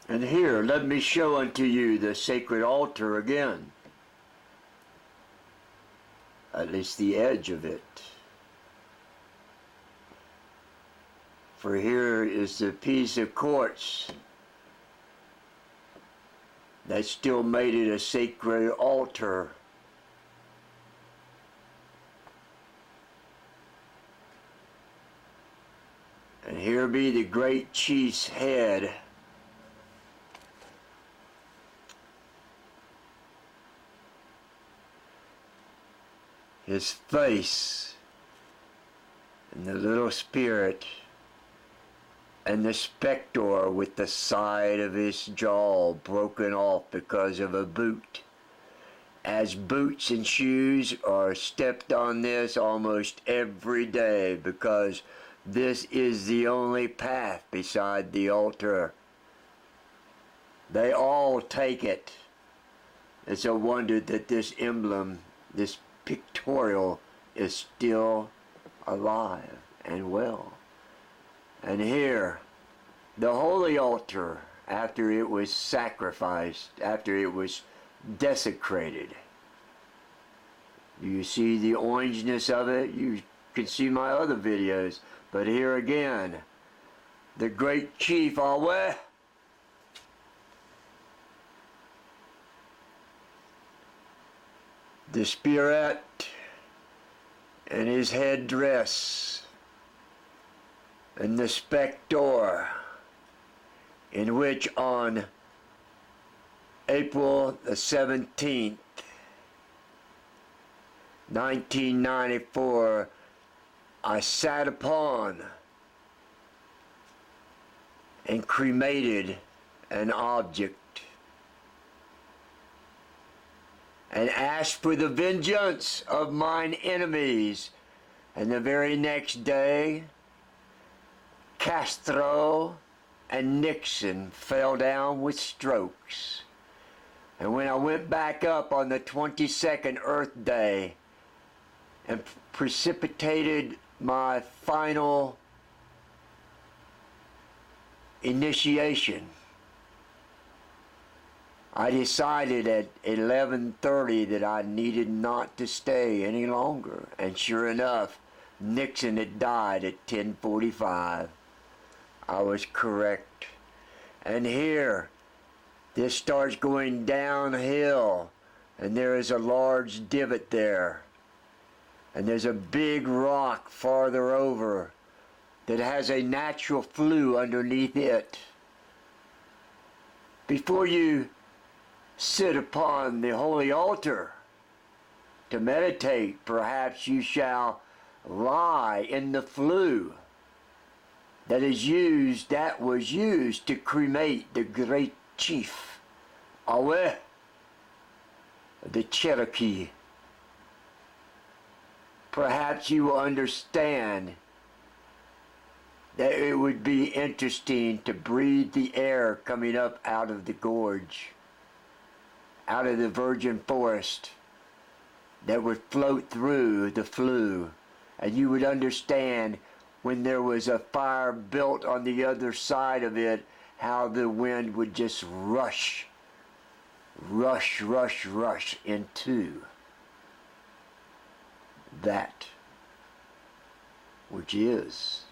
And here, let me show unto you the sacred altar again. At least the edge of it. For here is the piece of quartz that still made it a sacred altar. And here be the great chief's head. His face, and the little spirit, and the spectre with the side of his jaw broken off because of a boot. As boots and shoes are stepped on this almost every day, because this is the only path beside the altar. They all take it. It's a wonder that this emblem, this pictorial, is still alive and well. And here, the holy altar, after it was sacrificed, after it was desecrated. You see the orangeness of it? You can see my other videos. But here again, the great chief Knoweth, the spirit and his headdress, and the spectre, in which on April the 17th, 1994, I sat upon and cremated an object and asked for the vengeance of mine enemies. And the very next day, Castro and Nixon fell down with strokes. And when I went back up on the 22nd Earth Day and precipitated my final initiation, I decided at 11:30 that I needed not to stay any longer. And sure enough, Nixon had died at 10:45. I was correct. And here, this starts going downhill, and there is a large divot there. And there's a big rock farther over that has a natural flue underneath it. Before you sit upon the holy altar to meditate, perhaps you shall lie in the flue that was used to cremate the great chief, Knoweth, the Cherokee. Perhaps you will understand that it would be interesting to breathe the air coming up out of the gorge, out of the virgin forest, that would float through the flue, and you would understand when there was a fire built on the other side of it, how the wind would just rush into that which is.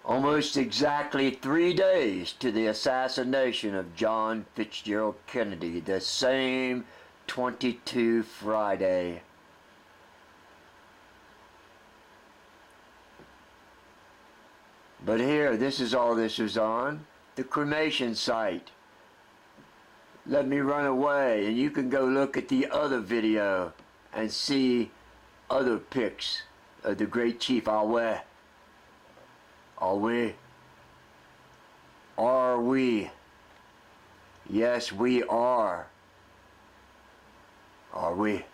Almost exactly 3 days to the assassination of John Fitzgerald Kennedy, the same 22 Friday. But here, this is all this is on, the cremation site. Let me run away, and you can go look at the other video and see other pics of the great chief Knoweth. Are we? Yes, we are. Are we?